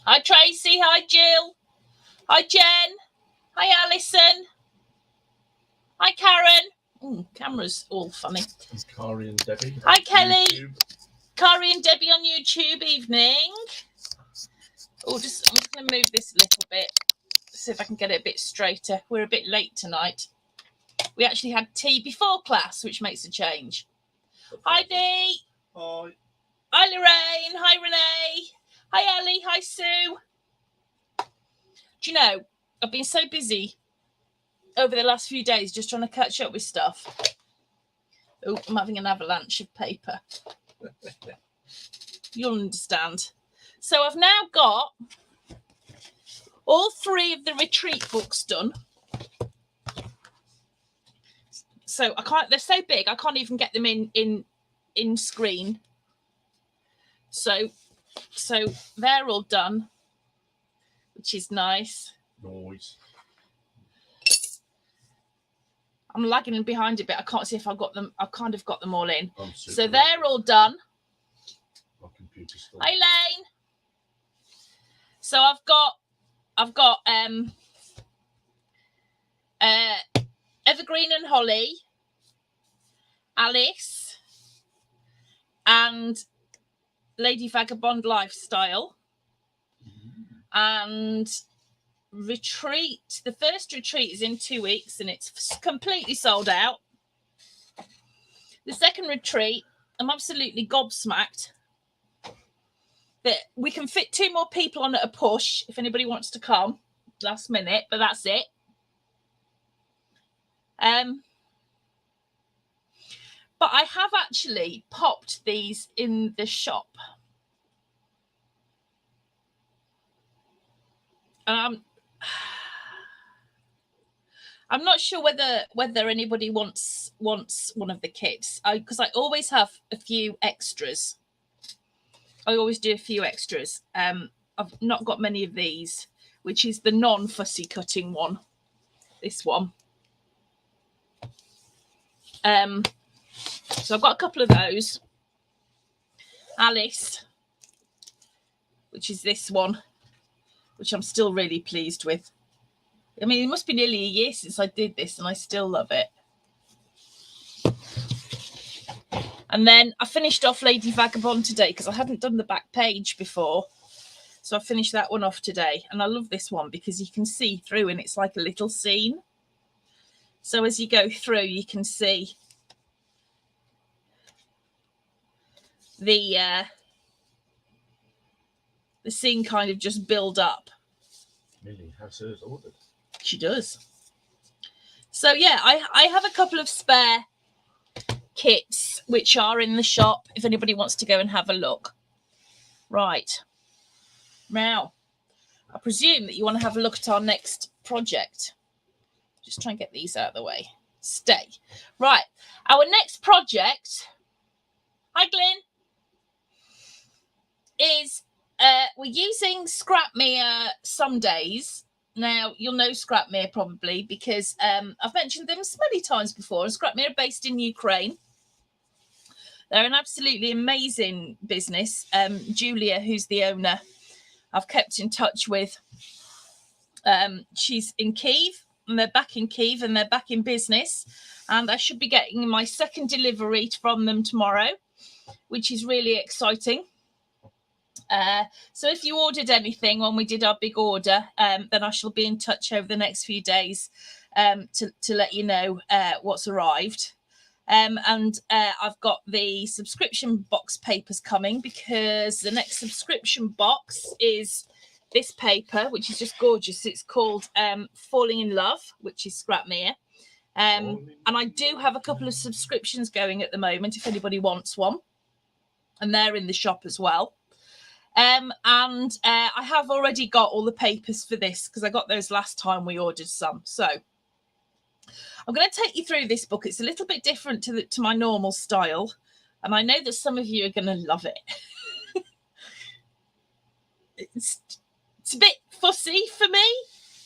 Hi, Tracy. Hi, Jill. Hi, Jen. Hi, Alison. Hi, Karen. Ooh, camera's all funny. Kari and Debbie. Hi, Kelly. Kari and Debbie on YouTube. Evening. Oh, I'm just going to move this a little bit. See if I can get it a bit straighter. We're a bit late tonight. We actually had tea before class, which makes a change. Hi, Dee. Hi. Hi, Lorraine. Hi, Renee. Hi, Ellie. Hi, Sue. Do you know, I've been so busy over the last few days just trying to catch up with stuff. Oh, I'm having an avalanche of paper. You'll understand. So I've now got all 3 of the retreat books done. So I can't, they're so big, I can't even get them in screen. So they're all done, which is nice. Noise. I'm lagging behind a bit. I can't see if I've got them. I've kind of got them all in. So they're all done. My computer's still. Hi, Lane. So I've got Evergreen and Holly, Alice, and Lady Vagabond Lifestyle, and retreat. The first retreat is in 2 weeks and it's completely sold out. The second retreat, I'm absolutely gobsmacked that we can fit 2 more people on at a push if anybody wants to come last minute, but that's it. But I have actually popped these in the shop. I'm not sure whether anybody wants one of the kits, because I always have a few extras. I always do a few extras. I've not got many of these, which is the non-fussy cutting one. This one. So I've got a couple of those. Alice, which is this one, which I'm still really pleased with. I mean, it must be nearly a year since I did this and I still love it. And then I finished off Lady Vagabond today because I hadn't done the back page before. So I finished that one off today. And I love this one because you can see through and it's like a little scene. So as you go through, you can see the scene kind of just build up. Millie has hers ordered. She does. So yeah, I have a couple of spare kits which are in the shop if anybody wants to go and have a look. Right. Now, I presume that you want to have a look at our next project. Just try and get these out of the way. Stay. Right. Our next project, hi Glyn, is we're using Scrapmere some days. Now, you'll know Scrapmere probably because I've mentioned them many times before. And Scrapmere are based in Ukraine. They're an absolutely amazing business. Julia, who's the owner, I've kept in touch with. She's in Kyiv, and they're back in Kyiv, and they're back in business. And I should be getting my second delivery from them tomorrow, which is really exciting. So if you ordered anything when we did our big order, then I shall be in touch over the next few days to let you know what's arrived. And I've got the subscription box papers coming because the next subscription box is this paper, which is just gorgeous. It's called Falling in Love, which is Scrapmere. And I do have a couple of subscriptions going at the moment if anybody wants one. And they're in the shop as well. And I have already got all the papers for this because I got those last time we ordered some. So I'm going to take you through this book. It's a little bit different to my normal style. And I know that some of you are going to love it. It's a bit fussy for me,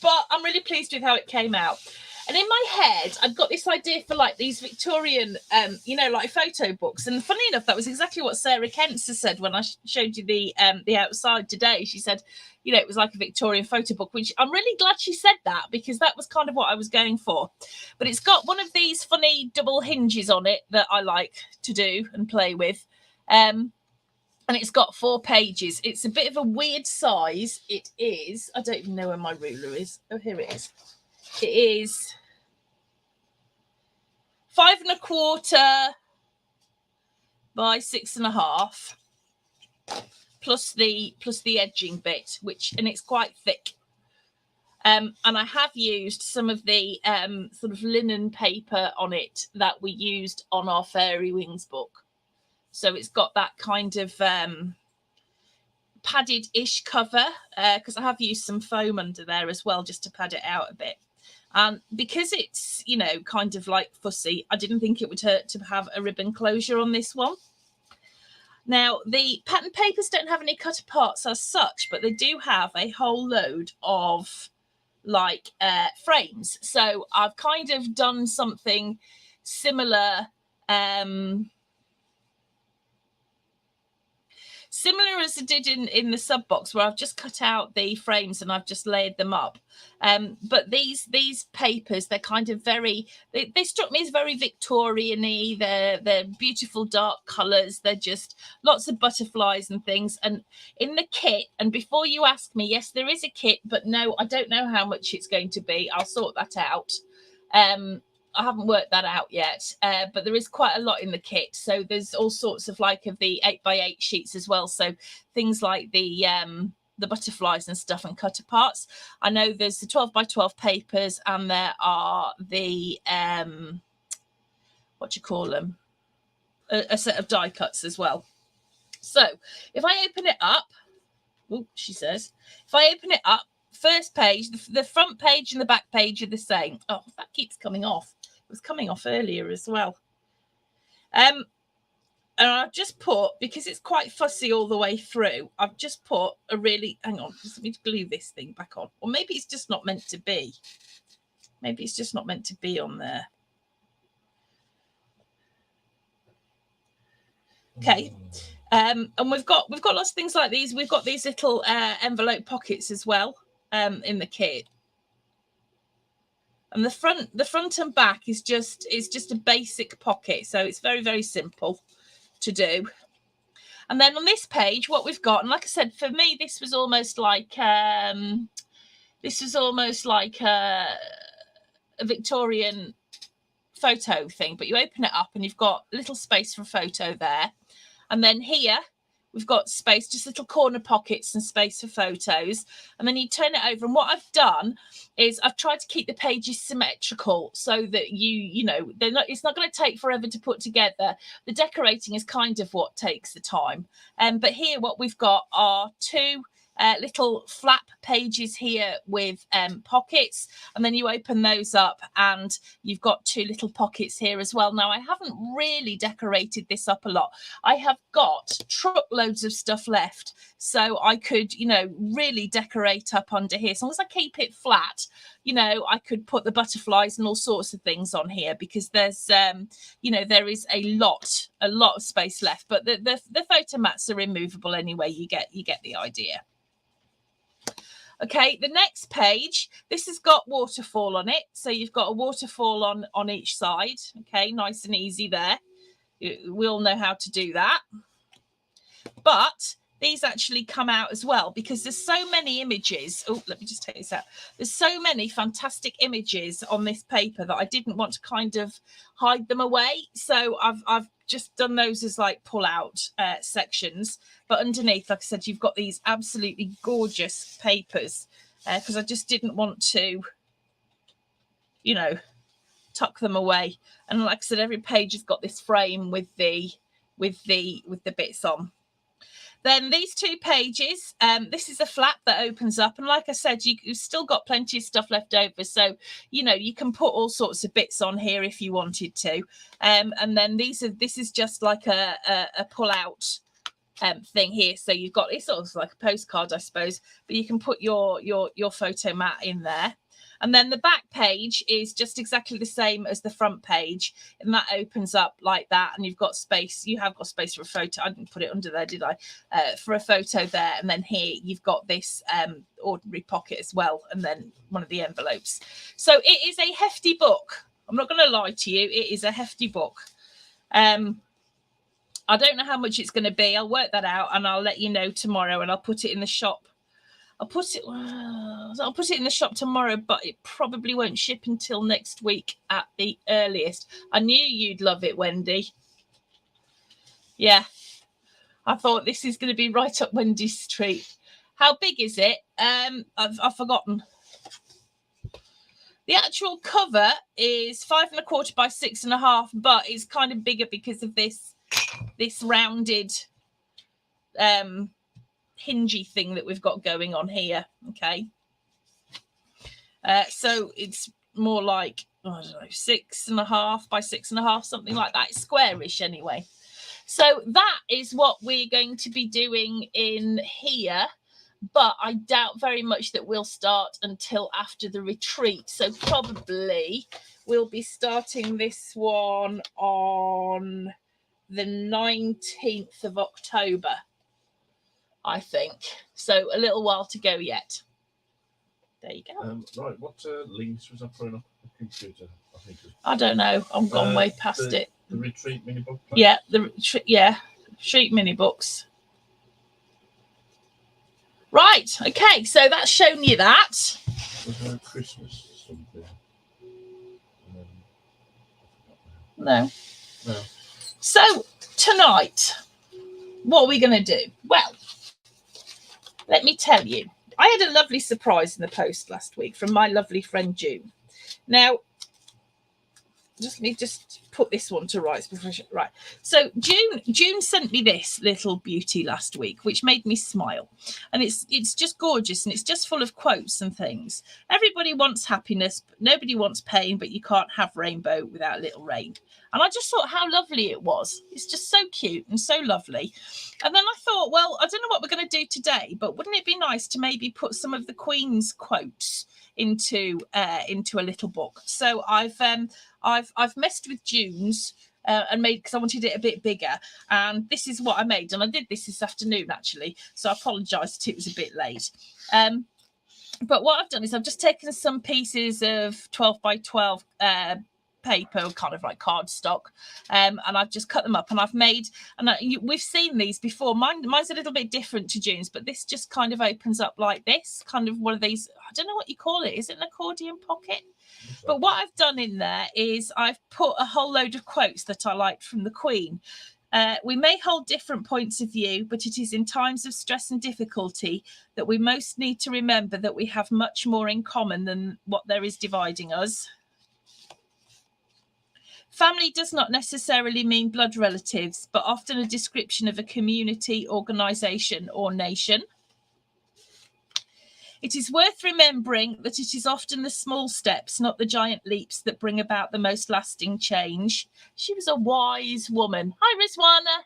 but I'm really pleased with how it came out. And in my head, I've got this idea for like these Victorian, you know, like photo books. And funny enough, that was exactly what Sarah Kent's said when I showed you the outside today. She said, you know, it was like a Victorian photo book, which I'm really glad she said that, because that was kind of what I was going for. But it's got one of these funny double hinges on it that I like to do and play with. And it's got 4 pages. It's a bit of a weird size. It is, I don't even know where my ruler is. Oh, here it is. It is 5 1/4 by 6 1/2, plus the edging bit, and it's quite thick. And I have used some of the sort of linen paper on it that we used on our Fairy Wings book. So it's got that kind of padded-ish cover, because I have used some foam under there as well, just to pad it out a bit. And because it's, you know, kind of like fussy, I didn't think it would hurt to have a ribbon closure on this one. Now, the pattern papers don't have any cut parts as such, but they do have a whole load of like frames. So I've kind of done something similar, similar as I did in the sub box, where I've just cut out the frames and I've just layered them up. But these papers, they're kind of very, they struck me as very Victorian-y. They're beautiful dark colours. They're just lots of butterflies and things. And in the kit, and before you ask me, yes, there is a kit, but no, I don't know how much it's going to be. I'll sort that out. I haven't worked that out yet, but there is quite a lot in the kit. So there's all sorts of like of the 8x8 sheets as well. So things like the butterflies and stuff and cutter parts. I know there's the 12x12 papers, and there are the what do you call them? A set of die cuts as well. So if I open it up, oh, she says, if I open it up, first page, the front page and the back page are the same. Oh, that keeps coming off. It was coming off earlier as well. And I've just put, because it's quite fussy all the way through, I've just put a really, hang on, just let me glue this thing back on. Or maybe it's just not meant to be. Maybe it's just not meant to be on there. Okay. And we've got lots of things like these. We've got these little envelope pockets as well in the kit. And the front and back is just a basic pocket. So it's very, very simple to do. And then on this page, what we've got, and like I said, for me, this was almost like a Victorian photo thing, but you open it up and you've got a little space for a photo there. And then here we've got space, just little corner pockets and space for photos. And then you turn it over. And what I've done is I've tried to keep the pages symmetrical so that you know, it's not going to take forever to put together. The decorating is kind of what takes the time. But here what we've got are 2 little flap pages here with pockets, and then you open those up and you've got 2 little pockets here as well. Now, I haven't really decorated this up a lot. I have got truckloads of stuff left, so I could, you know, really decorate up under here. As long as I keep it flat, you know, I could put the butterflies and all sorts of things on here, because there's you know, there is a lot of space left. But the photo mats are removable anyway. You get the idea. Okay, the next page, this has got waterfall on it. So you've got a waterfall on each side. Okay, nice and easy there. We all know how to do that. But these actually come out as well, because there's so many images. Oh, let me just take this out. There's so many fantastic images on this paper that I didn't want to kind of hide them away. So I've just done those as like pull out sections. But underneath, like I said, you've got these absolutely gorgeous papers, because I just didn't want to, you know, tuck them away. And like I said, every page has got this frame with the bits on. Then these 2 pages, this is a flap that opens up. And like I said, you've still got plenty of stuff left over. So, you know, you can put all sorts of bits on here if you wanted to. And then this is just like a pull out thing here. So you've got, it's sort of like a postcard, I suppose, but you can put your photo mat in there. And then the back page is just exactly the same as the front page, and that opens up like that, and you've got space. You have got space for a photo. I didn't put it under there, did I? For a photo there, and then here you've got this ordinary pocket as well, and then one of the envelopes. So it is a hefty book. I'm not going to lie to you. It is a hefty book. I don't know how much it's going to be. I'll work that out, and I'll let you know tomorrow, and I'll put it in the shop. I'll put it in the shop tomorrow, but it probably won't ship until next week at the earliest. I knew you'd love it, Wendy. Yeah, I thought this is going to be right up Wendy's street. How big is it? I've forgotten. The actual cover is 5 1/4 by 6 1/2, but it's kind of bigger because of this rounded hingy thing that we've got going on here. Okay, so it's more like, I don't know, 6 1/2 by 6 1/2, something like that. It's squarish anyway. So that is what we're going to be doing in here, but I doubt very much that we'll start until after the retreat. So probably we'll be starting this one on the 19th of October, I think. So a little while to go yet. There you go. Right, what links was I putting up the computer? I think it was, I don't know. I'm gone way past it. The retreat mini book. Yeah, retreat mini books. Right. Okay. So that's shown you that. Was there a Christmas something? No. No. So tonight, what are we going to do? Well, let me tell you. I had a lovely surprise in the post last week from my lovely friend June. Now, let me just put this one to rights. Right. So June sent me this little beauty last week, which made me smile. And it's just gorgeous, and it's just full of quotes and things. Everybody wants happiness, but nobody wants pain, but you can't have rainbow without little rain. And I just thought how lovely it was. It's just so cute and so lovely. And then I thought, well, I don't know what we're going to do today, but wouldn't it be nice to maybe put some of the Queen's quotes into a little book? So I've messed with June's and made, because I wanted it a bit bigger, and this is what I made. And I did this afternoon actually, so I apologise that it was a bit late. But what I've done is I've just taken some pieces of 12 by 12 paper, kind of like cardstock, and I've just cut them up, and I've made, and we've seen these before. Mine's a little bit different to June's, but this just kind of opens up like this, kind of one of these, I don't know what you call it. Is it an accordion pocket? But what I've done in there is I've put a whole load of quotes that I liked from the Queen. We may hold different points of view, but it is in times of stress and difficulty that we most need to remember that we have much more in common than what there is dividing us. Family does not necessarily mean blood relatives, but often a description of a community, organisation, or nation. It is worth remembering that it is often the small steps, not the giant leaps, that bring about the most lasting change. She was a wise woman. Hi, Rizwana.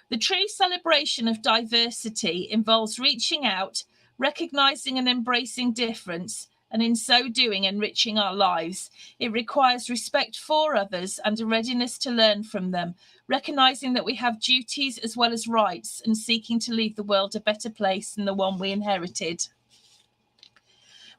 The true celebration of diversity involves reaching out, recognising and embracing difference, and in so doing, enriching our lives. It requires respect for others and a readiness to learn from them, recognising that we have duties as well as rights, and seeking to leave the world a better place than the one we inherited.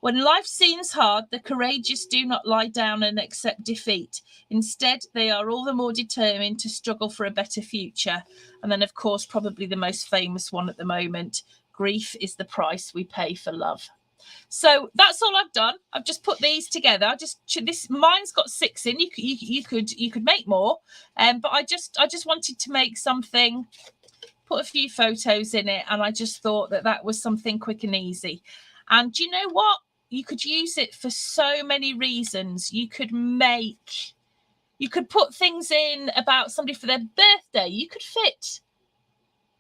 When life seems hard, the courageous do not lie down and accept defeat. Instead, they are all the more determined to struggle for a better future. And then, of course, probably the most famous one at the moment, grief is the price we pay for love. So that's all I've done. I've just put these together. Mine's got 6 in. You could make more, but I just wanted to make something, put a few photos in it, and I just thought that was something quick and easy. And do you know what? You could use it for so many reasons. You could put things in about somebody for their birthday. You could fit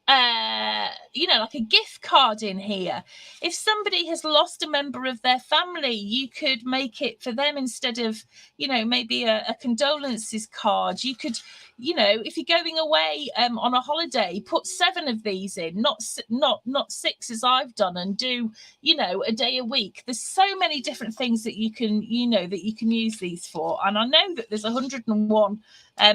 you know, like a gift card in here. If somebody has lost a member of their family, you could make it for them instead of, you know, maybe a condolences card. You could, you know, if you're going away on a holiday, put 7 of these in, not 6 as I've done, and do, you know, a day a week. There's so many different things that you can, you know, that you can use these for. And I know that there's 101.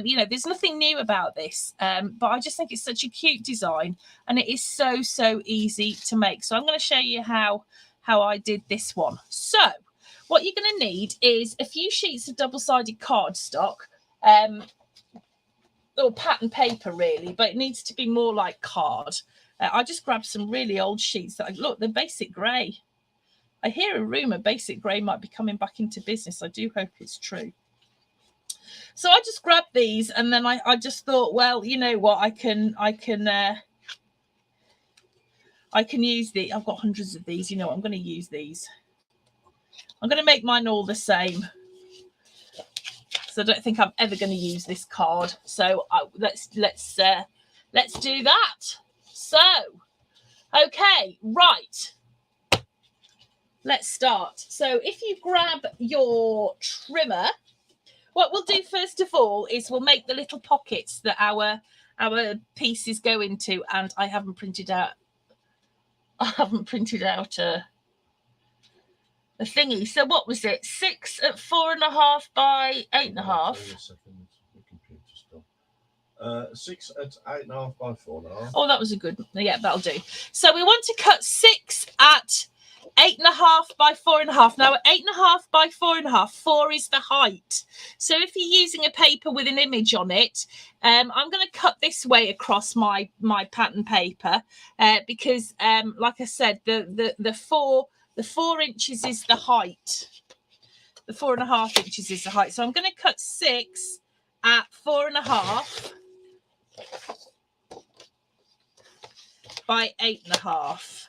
You know, there's nothing new about this, but I just think it's such a cute design, and it is so easy to make. So I'm going to show you how I did this one. So what you're going to need is a few sheets of double-sided cardstock, or pattern paper really, but it needs to be more like card. I just grabbed some really old sheets that look, they're basic grey. I hear a rumour basic grey might be coming back into business. I do hope it's true. So I just grabbed these, and then I just thought, well, you know what, I can use the. I've got hundreds of these. You know, I'm going to use these. I'm going to make mine all the same. So I don't think I'm ever going to use this card. So let's do that. So, okay, right. Let's start. So if you grab your trimmer. What we'll do first of all is we'll make the little pockets that our pieces go into, and I haven't printed out a thingy. So what was it? 6 at 4.5 by 8.5. 6 at 8.5 by 4.5. Oh, that was a good. Yeah, that'll do. So we want to cut 6 at 8.5 by 4.5. Now, 8.5 by 4.5, 4 is the height. So if you're using a paper with an image on it, I'm going to cut this way across my pattern paper because, like I said, the 4 inches is the height. The 4.5 inches is the height. So I'm going to cut 6 at 4.5 by 8.5.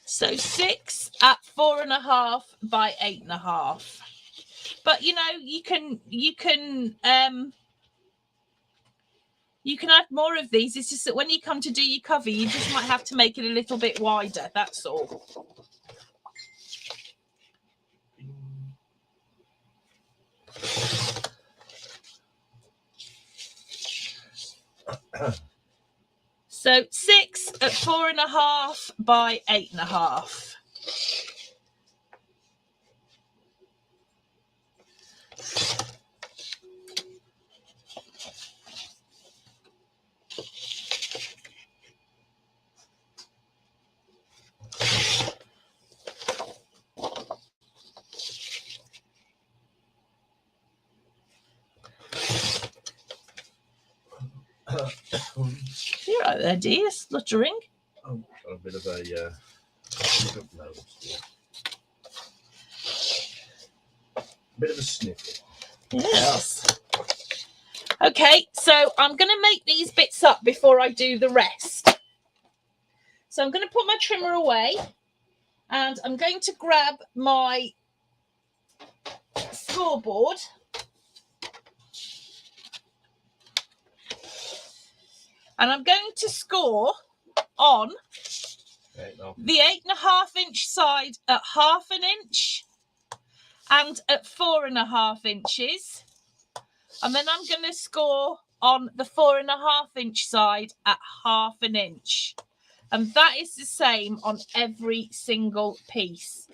So 6 at 4.5 by 8.5. But you know, you can add more of these. It's just that when you come to do your cover, you just might have to make it a little bit wider. That's all. So 6 at 4.5 by 8.5. You're right there, dear, sluttering. Oh, got a bit of a bit of a sniffle. Yes. Okay, so I'm going to make these bits up before I do the rest. So I'm going to put my trimmer away, and I'm going to grab my scoreboard. And I'm going to score on the 8.5 inch side at 1/2 inch and at 4.5 inches. And then I'm going to score on the 4.5 inch side at 1/2 inch. And that is the same on every single piece.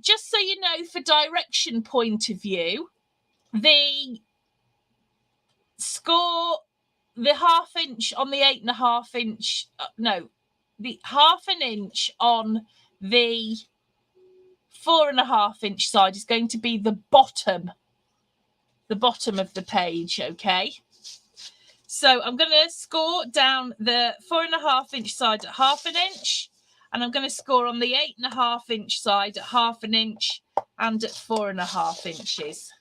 Just so you know, for direction point of view, the score, the 1/2 inch on the 8.5 inch, the 1/2 inch on the 4.5 inch side is going to be the bottom of the page. Okay, so I'm going to score down the 4.5 inch side at 1/2 inch, And I'm going to score on the 8.5 inch side at 1/2 inch and at 4.5 inches.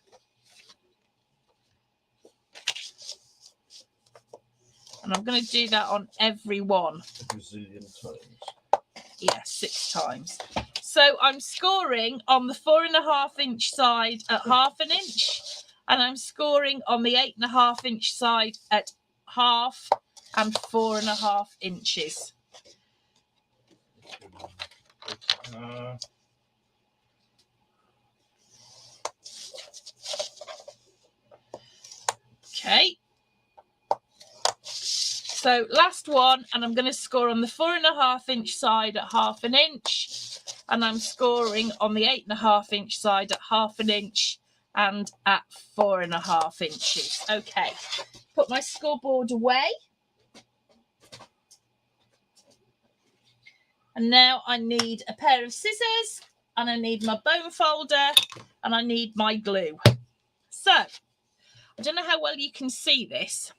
And I'm going to do that on every one. A gazillion times. Yeah, 6 times. So I'm scoring on the 4.5 inch side at 1/2 inch, and I'm scoring on the 8.5 inch side at 1/2 and 4.5 inches. Okay. So last one, and I'm going to score on the 4.5 inch side at 1/2 inch, and I'm scoring on the 8.5 inch side at 1/2 inch and at 4.5 inches. Okay, put my scoreboard away. And now I need a pair of scissors, and I need my bone folder, and I need my glue. So, I don't know how well you can see this,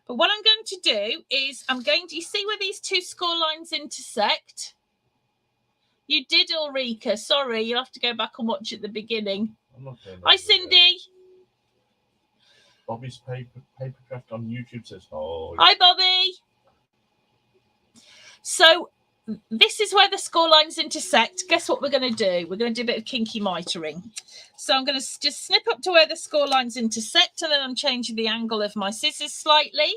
but what I'm going to do is you see where these 2 score lines intersect? You did, Ulrika. Sorry, you'll have to go back and watch at the beginning. I'm not going Hi, Cindy. Bobby's Papercraft on YouTube says hi. Hi, Bobby. So this is where the score lines intersect. Guess what we're going to do? We're going to do a bit of kinky mitering. So I'm going to just snip up to where the score lines intersect, and then I'm changing the angle of my scissors slightly.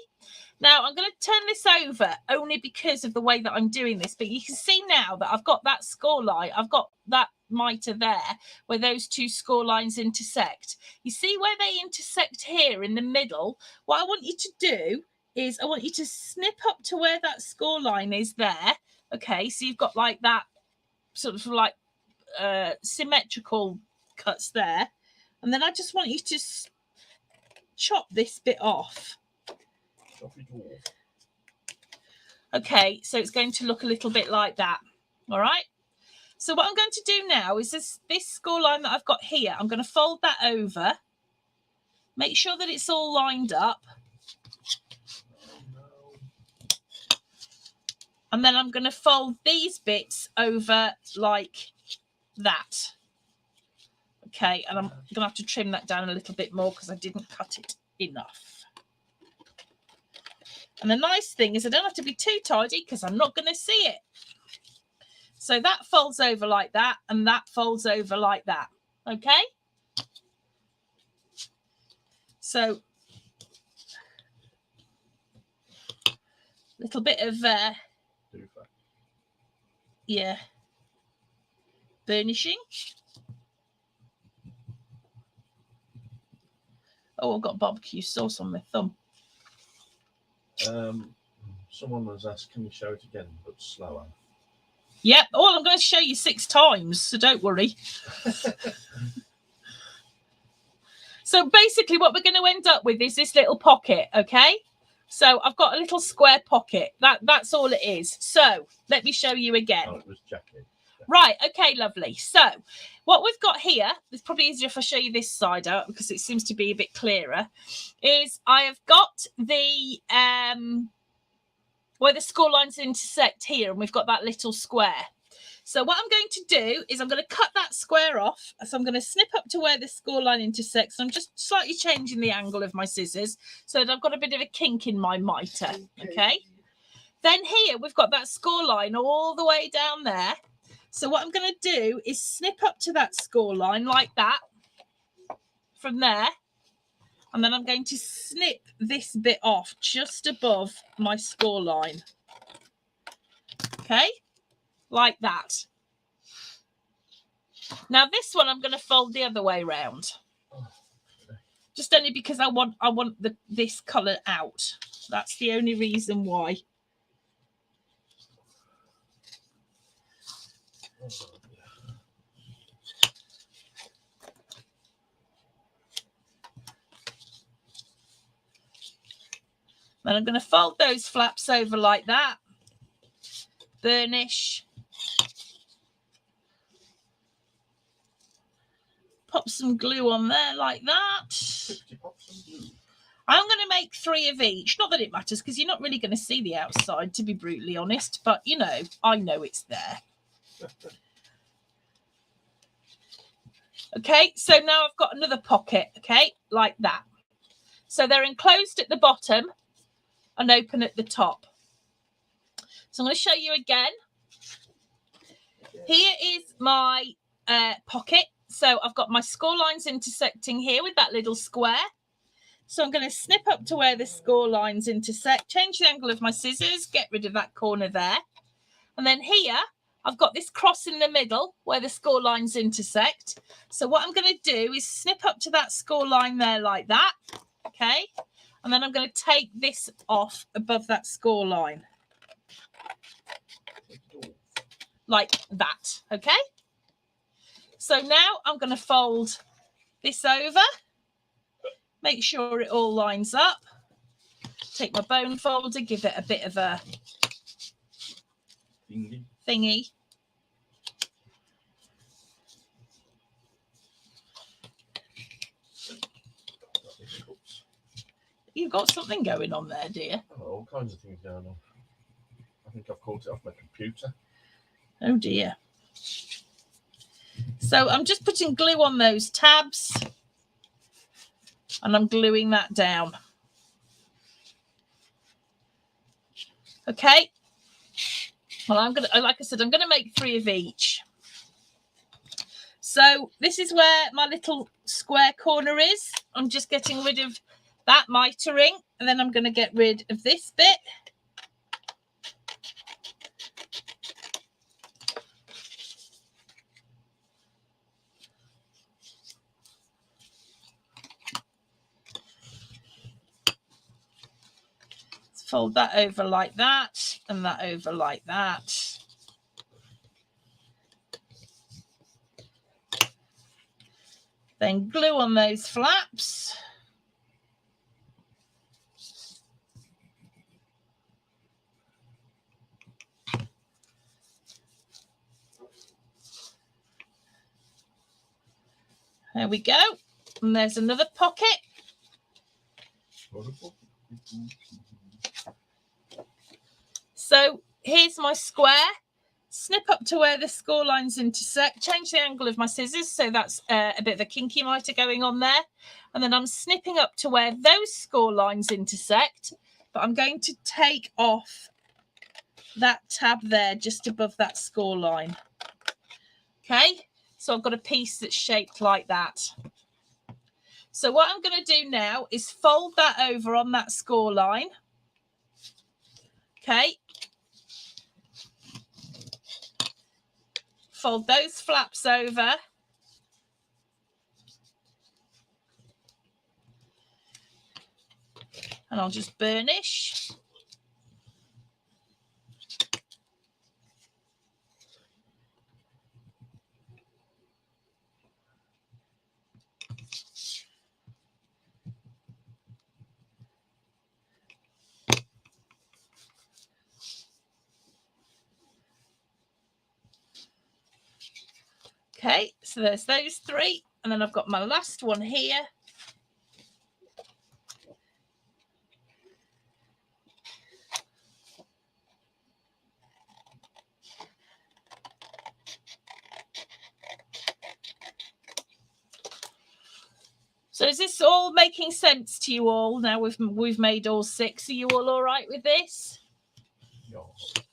Now I'm going to turn this over only because of the way that I'm doing this, but you can see now that I've got that score line, I've got that mitre there where those 2 score lines intersect. You see where they intersect here in the middle? What I want you to do is I want you to snip up to where that score line is there. Okay, so you've got like that sort of like symmetrical cuts there. And then I just want you to chop this bit off. Chop it off. Okay, so it's going to look a little bit like that. All right. So what I'm going to do now is this score line that I've got here, I'm going to fold that over. Make sure that it's all lined up. And then I'm going to fold these bits over like that. Okay, and I'm going to have to trim that down a little bit more because I didn't cut it enough. And the nice thing is I don't have to be too tidy because I'm not going to see it. So that folds over like that, and that folds over like that. Okay? So a little bit of yeah, burnishing. Oh, I've got barbecue sauce on my thumb. Someone was asked, can you show it again, but slower? Yep. Oh, I'm going to show you 6 times, so don't worry. So basically what we're going to end up with is this little pocket, okay? So I've got a little square pocket. That's all it is. So let me show you again. Oh, it was Jackie. Right, okay, lovely. So what we've got here, it's probably easier if I show you this side out because it seems to be a bit clearer, is I have got the where the score lines intersect here, and we've got that little square. So what I'm going to do is I'm going to cut that square off. So I'm going to snip up to where the score line intersects. I'm just slightly changing the angle of my scissors so that I've got a bit of a kink in my mitre, okay? Then here we've got that score line all the way down there. So what I'm going to do is snip up to that score line like that from there. And then I'm going to snip this bit off just above my score line. Okay, like that. Now this one I'm going to fold the other way round. Just only because I want this colour out. That's the only reason why. Then I'm going to fold those flaps over like that. Burnish. Pop some glue on there like that. I'm going to make 3 of each. Not that it matters because you're not really going to see the outside, to be brutally honest. But, you know, I know it's there. Okay, so now I've got another pocket, okay, like that. So they're enclosed at the bottom and open at the top. So I'm going to show you again. Here is my pocket. So I've got my score lines intersecting here with that little square. So I'm going to snip up to where the score lines intersect, change the angle of my scissors, get rid of that corner there. And then here, I've got this cross in the middle where the score lines intersect. So what I'm going to do is snip up to that score line there like that. Okay. And then I'm going to take this off above that score line. Like that. Okay. So now I'm going to fold this over. Make sure it all lines up. Take my bone folder, give it a bit of a thingy. You've got something going on there, dear. Oh, all kinds of things going on. I think I've caught it off my computer. Oh dear. So I'm just putting glue on those tabs. And I'm gluing that down. Okay. Well, I'm going to, like I said, I'm going to make 3 of each. So this is where my little square corner is. I'm just getting rid of that mitering. And then I'm going to get rid of this bit. Fold that over like that and that over like that. Then glue on those flaps. There we go. And there's another pocket. So here's my square. Snip up to where the score lines intersect. Change the angle of my scissors. So that's a bit of a kinky miter going on there. And then I'm snipping up to where those score lines intersect. But I'm going to take off that tab there just above that score line. Okay. So I've got a piece that's shaped like that. So what I'm going to do now is fold that over on that score line. Okay. Fold those flaps over. And I'll just burnish. Okay, so there's those 3. And then I've got my last one here. So is this all making sense to you all? Now we've made all 6. Are you all right with this? Yes.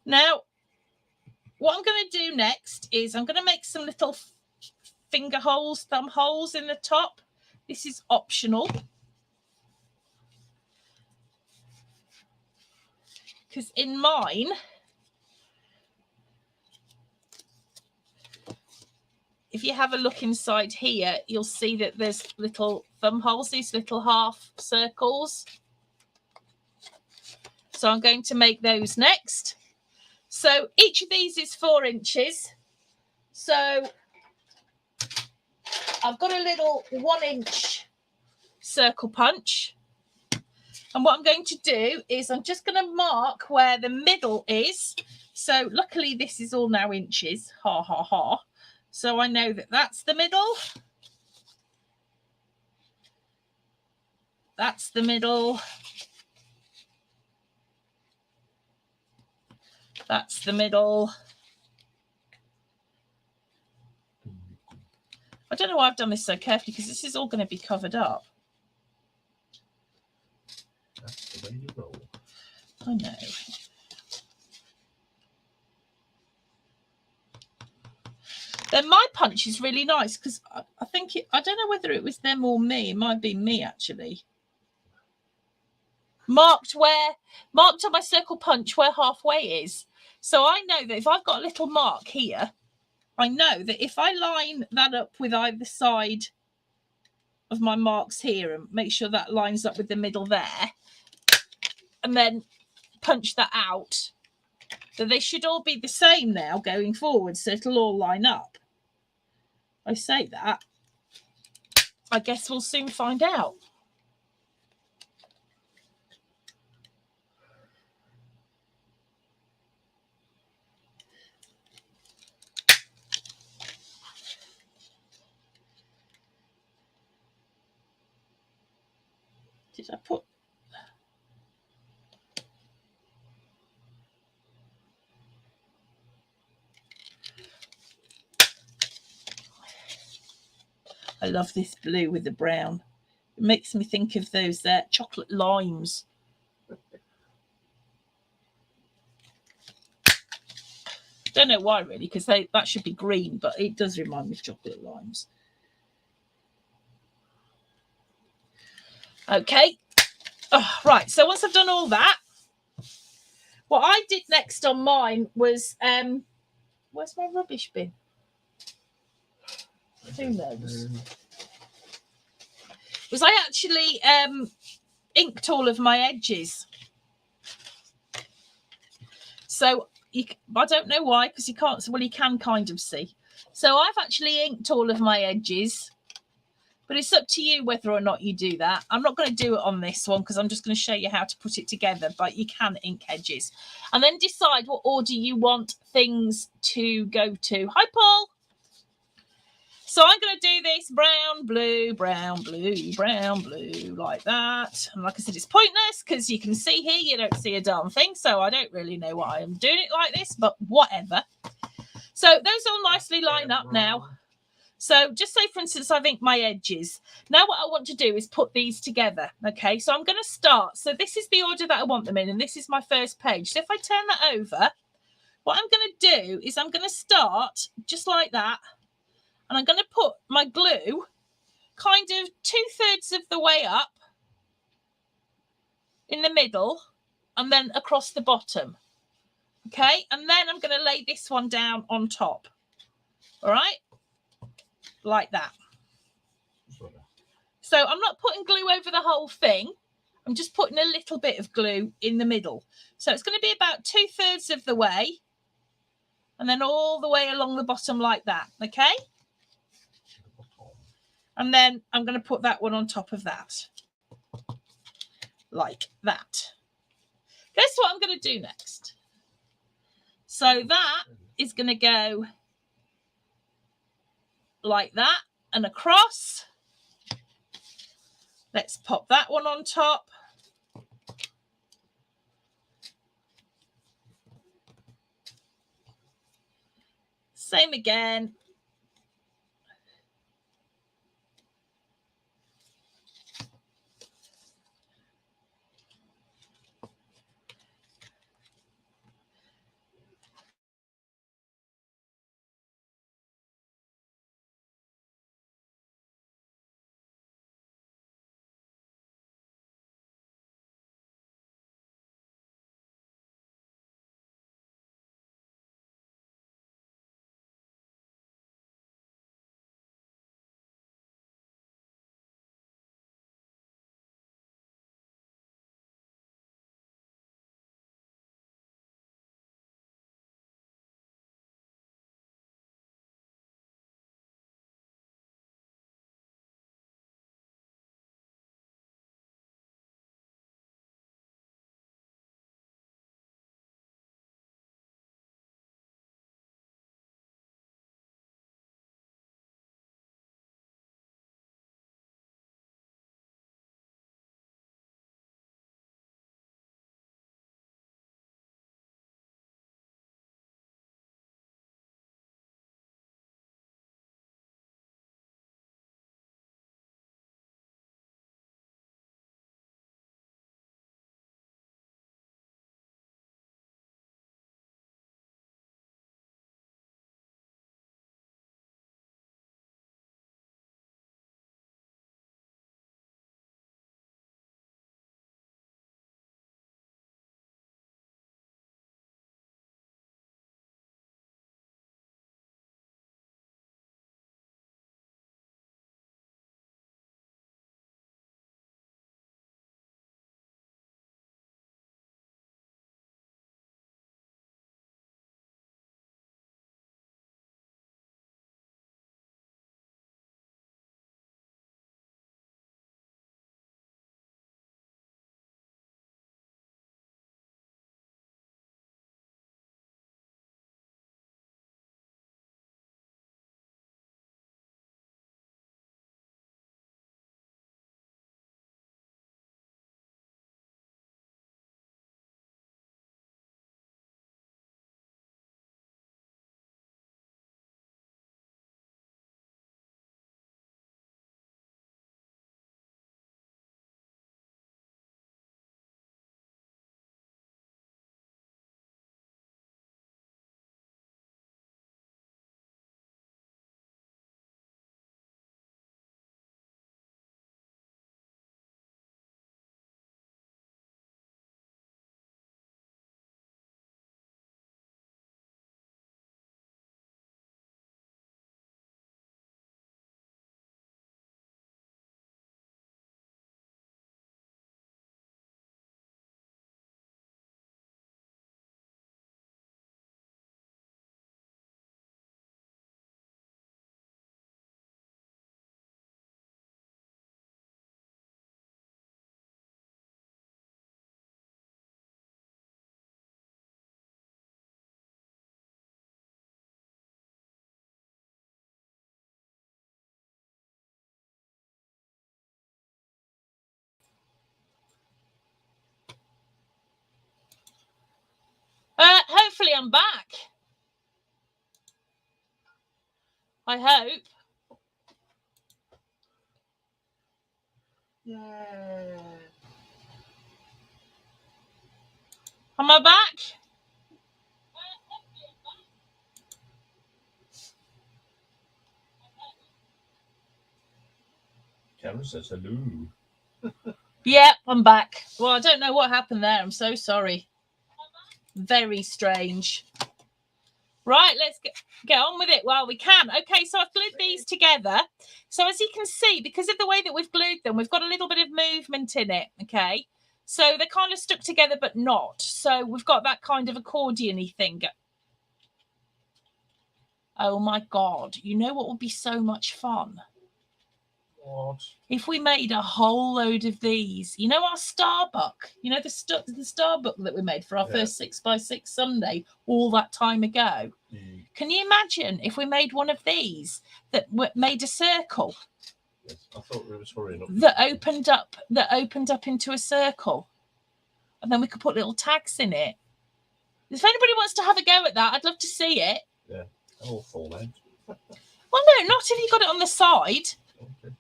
Now, what I'm going to do next is I'm going to make some little finger holes, thumb holes in the top. This is optional. Because in mine, if you have a look inside here, you'll see that there's little thumb holes, these little half circles. So I'm going to make those next. So each of these is 4 inches. So I've got a little 1-inch circle punch. And what I'm going to do is I'm just going to mark where the middle is. So luckily this is all now inches. Ha, ha, ha. So I know that that's the middle. That's the middle. That's the middle. I don't know why I've done this so carefully because this is all going to be covered up. That's the way you roll. I know. Then my punch is really nice because I think I don't know whether it was them or me. It might be me actually. Marked on my circle punch where halfway is. So I know that if I've got a little mark here, I know that if I line that up with either side of my marks here and make sure that lines up with the middle there, and then punch that out, that they should all be the same now going forward, so it'll all line up. I say that. I guess we'll soon find out. Did I put... I love this blue with the brown. It makes me think of those chocolate limes. Don't know why really, because that should be green, but it does remind me of chocolate limes. Okay. Oh, right. So once I've done all that, what I did next on mine was where's my rubbish bin? Who knows? Was I actually inked all of my edges. So I don't know why, because you can't. Well, you can kind of see. So I've actually inked all of my edges, but it's up to you whether or not you do that. I'm not going to do it on this one because I'm just going to show you how to put it together, but you can ink edges. And then decide what order you want things to go to. Hi, Paul. So I'm going to do this brown, blue, brown, blue, brown, blue, like that. And like I said, it's pointless because you can see here, you don't see a darn thing. So I don't really know why I'm doing it like this, but whatever. So those all nicely line up now. So just say, for instance, I've inked my edges. Now what I want to do is put these together. Okay, so I'm going to start. So this is the order that I want them in, and this is my first page. So if I turn that over, what I'm going to do is I'm going to start just like that. And I'm going to put my glue kind of 2/3 of the way up in the middle and then across the bottom. Okay, and then I'm going to lay this one down on top. All right, like that. So I'm not putting glue over the whole thing. I'm just putting a little bit of glue in the middle. So it's going to be about 2/3 of the way and then all the way along the bottom like that. Okay. And then I'm going to put that one on top of that. Like that. Guess what I'm going to do next? So that is going to go like that and across. Let's pop that one on top. Same again. I'm back. I hope. Yeah. Am I back? Karen says hello. Yep, I'm back. Well, I don't know what happened there. I'm so sorry. Very strange. Right, let's get on with it while we can. Okay, so I've glued these together. So as you can see, because of the way that we've glued them, we've got a little bit of movement in it, okay? So they're kind of stuck together, but not. So we've got that kind of accordion-y thing. Oh my God, you know what would be so much fun? What? If we made a whole load of these, you know our Starbuck, you know the Starbuck that we made for our first 6x6 Sunday all that time ago. Can you imagine if we made one of these that made a circle? Yes, I thought we were hurrying up. That opened up into a circle, and then we could put little tags in it. If anybody wants to have a go at that, I'd love to see it. Yeah, all fall out. Well, no, not if you got it on the side. Okay.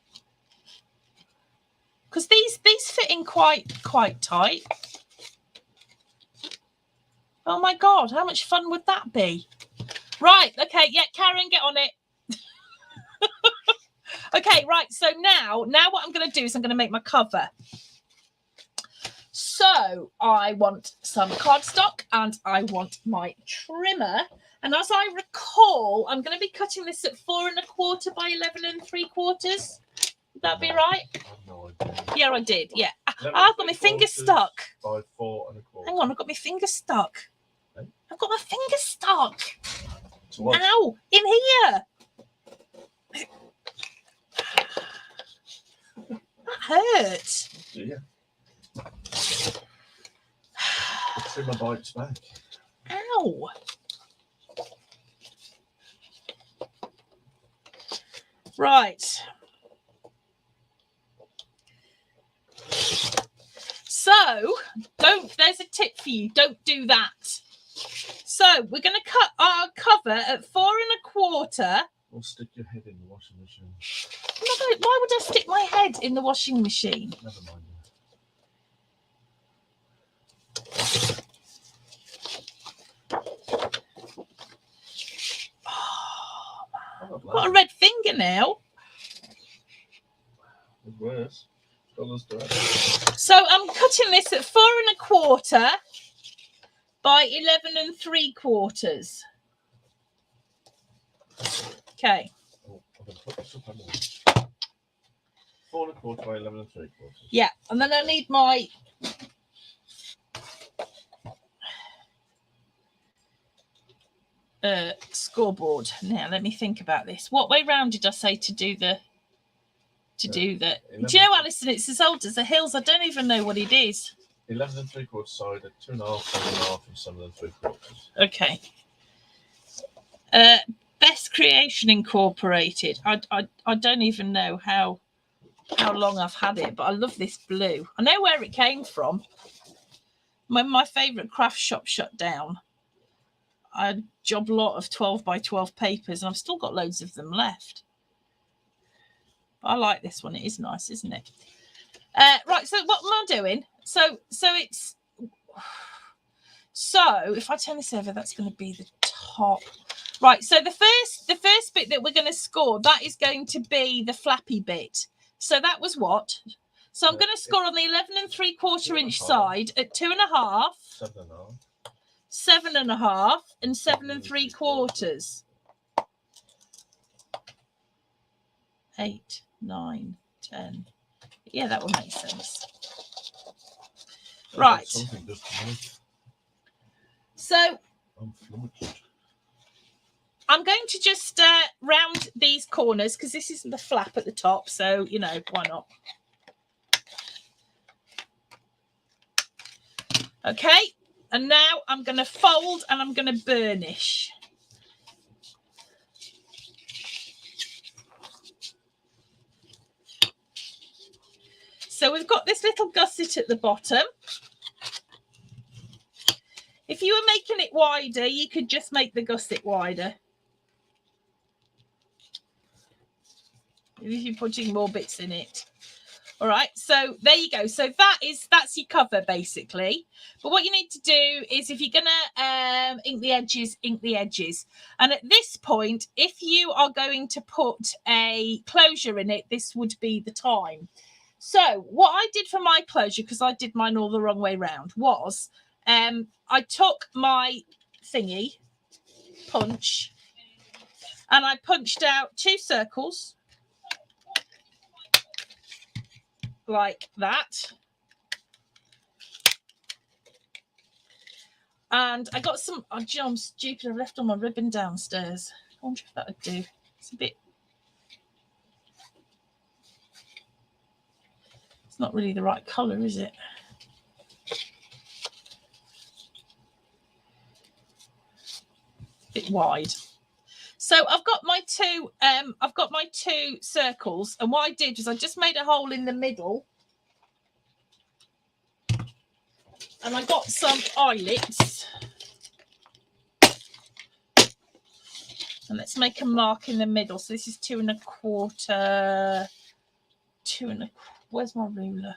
Because these fit in quite tight. Oh my God, how much fun would that be? Right, okay, yeah, Karen, get on it. Okay, right, so now what I'm going to do is I'm going to make my cover. So I want some cardstock and I want my trimmer. And as I recall, I'm going to be cutting this at 4 1/4 by 11 3/4. Would that be right? I have no idea. Yeah, I did. Yeah. I've got my finger stuck. By 4 1/4. Hang on, I've got my finger stuck. Hey? I've got my finger stuck. To what? Ow, in here. That hurt. Yeah. The trimmer bites back. Ow. Right. So, there's a tip for you. Don't do that. So, we're going to cut our cover at 4 1/4. Or stick your head in the washing machine. Why would I stick my head in the washing machine? Never mind. Oh, I've got a red fingernail. It's worse. So I'm cutting this at 4 1/4 by 11 3/4. Okay. Oh, I'm going to put this up on 4 1/4 by 11 3/4. Yeah, and then I need my scoreboard. Now let me think about this. What way round did I say to do the? Do you know, Alison? It's as old as the hills. I don't even know what it is. 11 3/4 side at 2 1/2, 7 1/2, and 7 3/4. Okay. Best Creation Incorporated. I don't even know how long I've had it, but I love this blue. I know where it came from. When my favourite craft shop shut down, I had a job lot of 12 by 12 papers, and I've still got loads of them left. I like this one. It is nice, isn't it? Right, so what am I doing? So if I turn this over, that's going to be the top. Right, so the first bit that we're going to score, that is going to be the flappy bit. So that was what? So I'm going to score on the 11 3/4 inch side at 2 1/2, 7 1/2, and 7 3/4. 8, 9, 10. Yeah, that will make sense. Right. So I'm going to just round these corners because this isn't the flap at the top. So, you know, why not? Okay. And now I'm going to fold and I'm going to burnish. So we've got this little gusset at the bottom. If you were making it wider, you could just make the gusset wider. If you're putting more bits in it. All right, so there you go. So that's your cover basically. But what you need to do is, if you're gonna ink the edges, ink the edges. And at this point, if you are going to put a closure in it, this would be the time. So what I did for my closure, because I did mine all the wrong way round, was I took my thingy punch and I punched out 2 circles like that. And I got some, oh, gee, I'm stupid, I've left all my ribbon downstairs. I wonder if that would do. It's a bit, it's not really the right colour, is it? Bit wide. So I've got my two circles, and what I did was I just made a hole in the middle, and I got some eyelets, and let's make a mark in the middle. So this is 2 1/4, 2 1/4. Where's my ruler?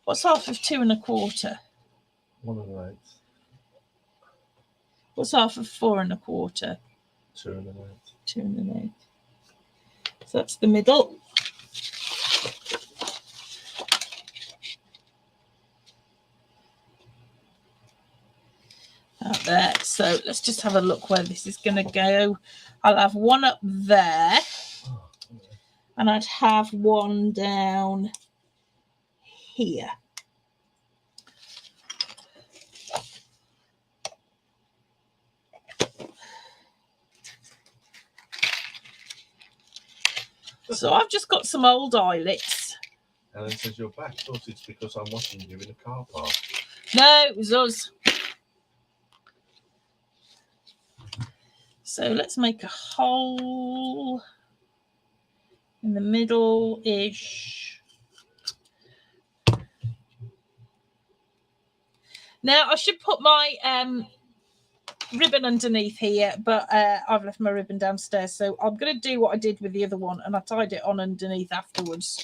What's half of 2 1/4? 1 1/8. What's half of 4 1/4? 2 1/8. 2 1/8. So that's the middle. Out there. So let's just have a look where this is going to go. I'll have one up there, and I'd have one down here. So I've just got some old eyelets. Ellen says you're back. Thought it's because I'm watching you in a car park. No, it was us. So let's make a hole in the middle-ish. Now I should put my ribbon underneath here, but I've left my ribbon downstairs, so I'm going to do what I did with the other one, and I tied it on underneath afterwards.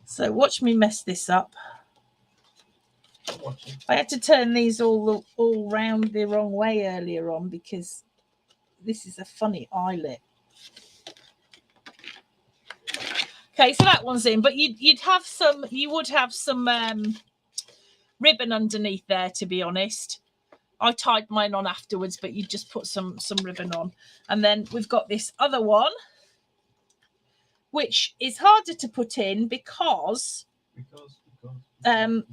So watch me mess this up. I had to turn these all round the wrong way earlier on because this is a funny eyelet. Okay, so that one's in, but you would have some ribbon underneath there, to be honest. I tied mine on afterwards, but you just put some ribbon on. And then we've got this other one, which is harder to put in because I've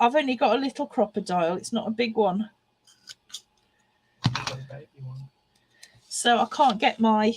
only got a little crocodile. It's not a big one. So I can't get my...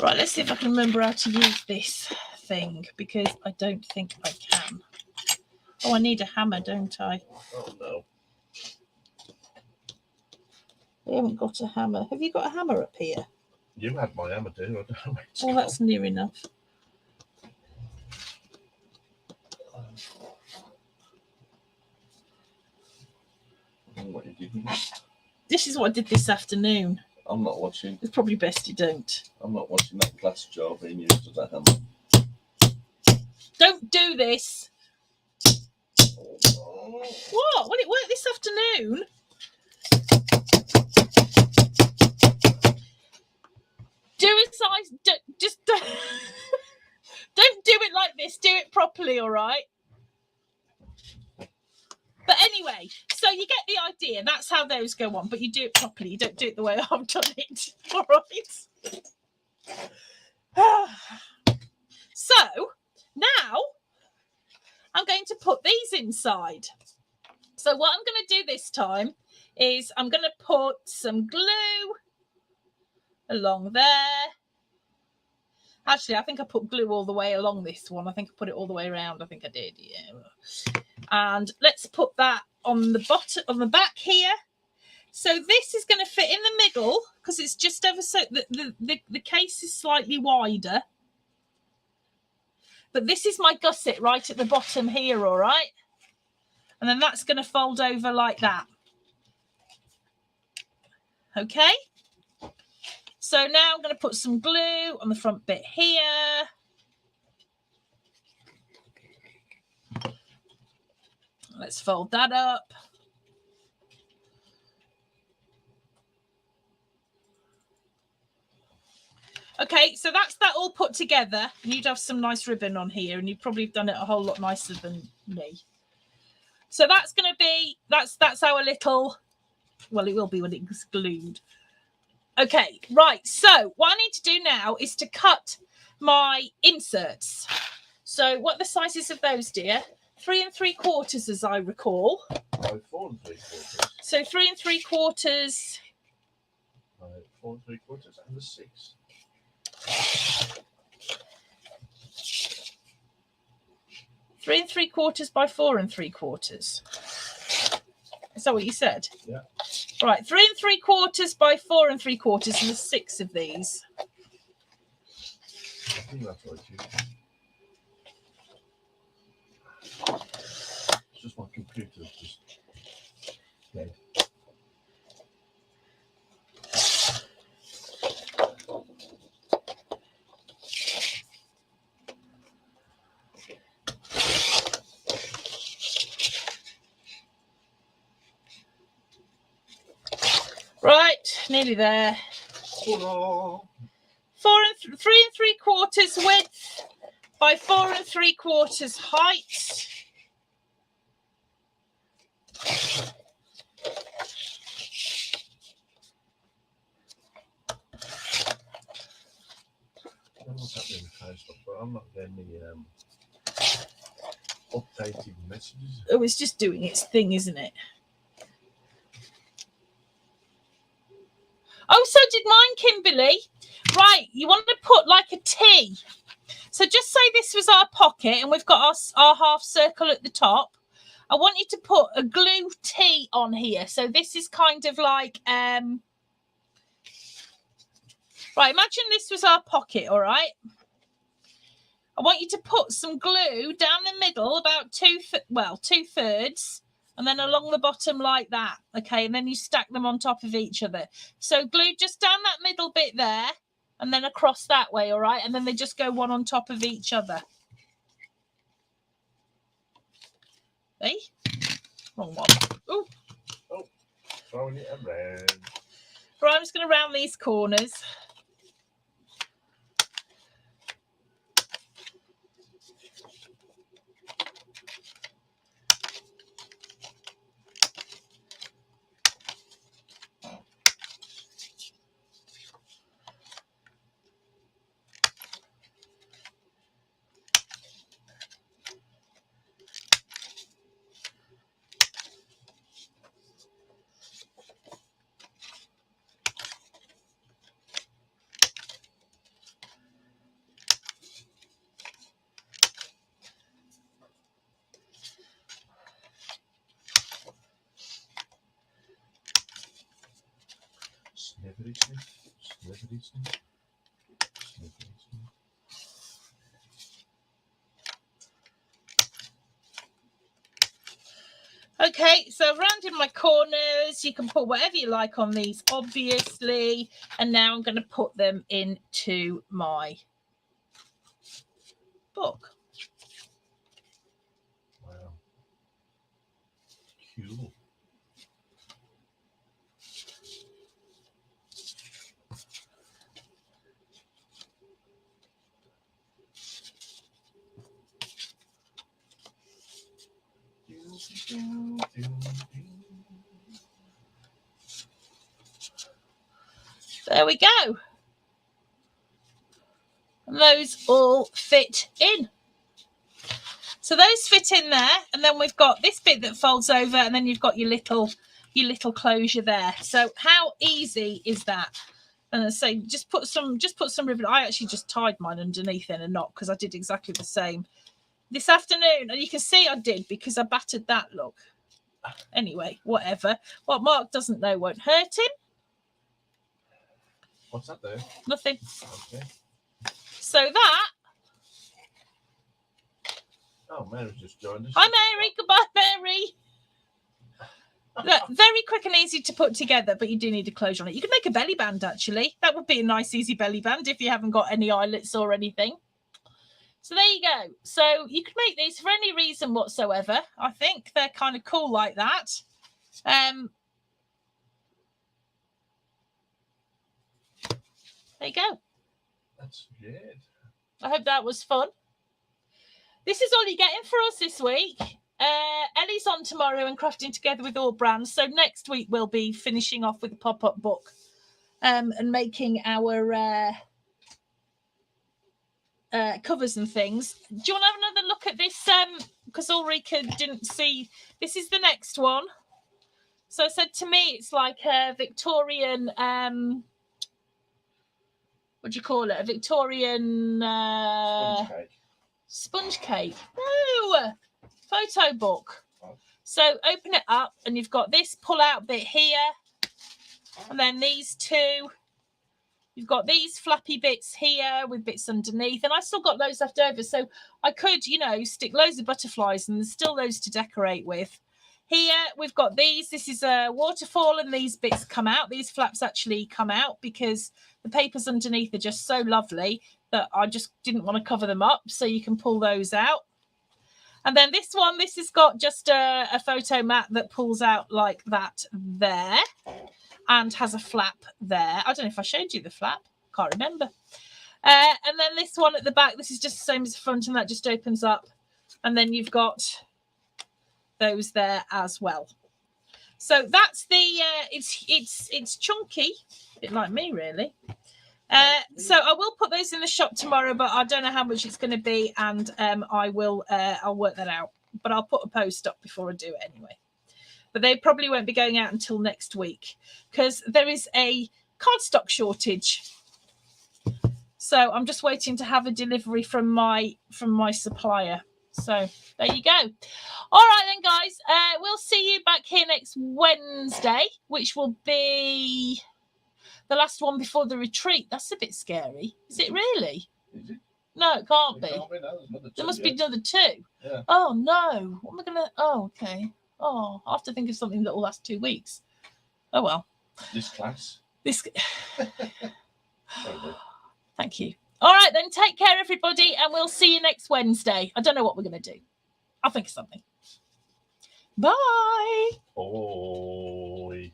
Right, let's see if I can remember how to use this thing, because I don't think I can. Oh, I need a hammer, don't I? Oh, no. I haven't got a hammer. Have you got a hammer up here? You had my hammer, too. I don't know where it's Oh, that's near enough. What you did. This is what I did this afternoon. I'm not watching. It's probably best you don't. I'm not watching that glass jar being used as a hammer. Don't do this. What? Will it work this afternoon? Do it size. Don't do it like this. Do it properly, all right? But anyway, so you get the idea. That's how those go on. But you do it properly. You don't do it the way I've done it. All right. So now I'm going to put these inside. So what I'm going to do this time is I'm going to put some glue along there. Actually, I think I put glue all the way along this one. I think I put it all the way around. I think I did, yeah. And let's put that on the bottom, on the back here. So this is going to fit in the middle because it's just ever so the case is slightly wider. But this is my gusset right at the bottom here, all right? And then that's going to fold over like that. Okay? So now I'm going to put some glue on the front bit here. Let's fold that up. Okay, so that's that all put together. You'd have some nice ribbon on here, and you've probably done it a whole lot nicer than me. So that's going to be, that's our little, well, it will be when it's glued. Okay, right. So what I need to do now is to cut my inserts. So what are the sizes of those, dear? 3 3/4, as I recall. 4 3/4. So 3 3/4. 4 3/4 and a 6. Three 3/4 by 4 3/4. Is that what you said? Yeah. Right, 3 3/4 by 4 3/4, and there's 6 of these. I think that's right. It's just my computer's just dead. Right, nearly there. 3 3/3 width by 4 3/4 height. What's happening with Facebook? But I'm not getting the updated messages. Oh, it's just doing its thing, isn't it? Oh, so did mine, Kimberly. Right, you want to put like a T. So just say this was our pocket and we've got our half circle at the top. I want you to put a glue T on here. So this is kind of like, right, imagine this was our pocket, all right? I want you to put some glue down the middle, about 2/3, and then along the bottom like that, okay? And then you stack them on top of each other. So glue just down that middle bit there, and then across that way, all right? And then they just go one on top of each other. Hey? Wrong one. Ooh. Oh, throwing it around. Right, I'm just going to round these corners. Snippety snip, snippety snip, snippety snip. Okay, so I've rounded my corners. You can put whatever you like on these, obviously. And now I'm going to put them into my book. Wow. Cool. There we go. And those all fit in. So those fit in there, and then we've got this bit that folds over, and then you've got your little closure there. So how easy is that? And I say, just put some ribbon. I actually just tied mine underneath in a knot because I did exactly the same this afternoon, and you can see I did because I battered that. Look. Anyway, whatever. What Mark doesn't know won't hurt him. What's that there? Nothing. Okay. So that. Oh, Mary's just joined us. Hi, Mary. Goodbye, Mary. Look, very quick and easy to put together, but you do need a closure on it. You could make a belly band, actually. That would be a nice, easy belly band if you haven't got any eyelets or anything. So there you go. So you could make these for any reason whatsoever. I think they're kind of cool like that. There you go. That's weird. I hope that was fun. This is all you're getting for us this week. Ellie's on tomorrow and crafting together with all brands. So next week we'll be finishing off with a pop-up book and making our covers and things. Do you want to have another look at this? Because Ulrika didn't see. This is the next one. So I said to me, it's like a Victorian. What do you call it? A Victorian Sponge cake. Sponge cake. No, photo book. Oh. So open it up, and you've got this pull-out bit here, and then these two. You've got these flappy bits here with bits underneath, and I still got loads left over, so I could, you know, stick loads of butterflies, and there's still loads to decorate with. Here we've got these. This is a waterfall, and these bits come out. These flaps actually come out because the papers underneath are just so lovely that I just didn't want to cover them up, so you can pull those out. And then this one, this has got just a photo mat that pulls out like that there and has a flap there. I don't know if I showed you the flap. Can't remember. And then this one at the back, this is just the same as the front, and that just opens up. And then you've got those there as well. So that's the, it's chunky, a bit like me, really. So I will put those in the shop tomorrow, but I don't know how much it's going to be, and I'll work that out. But I'll put a post up before I do it anyway. But they probably won't be going out until next week because there is a cardstock shortage. So I'm just waiting to have a delivery from my supplier. So there you go. All right then, guys. We'll see you back here next Wednesday, which will be the last one before the retreat. That's a bit scary. Is it really? Is it? No, it can't be. Can't be. No, there's another two, There must be another two. Yeah. Oh, no. What am I going to... Oh, okay. Oh, I'll have to think of something that will last 2 weeks. Oh, well. This class. This... Thank you. All right, then. Take care, everybody, and we'll see you next Wednesday. I don't know what we're going to do. I'll think of something. Bye. Bye.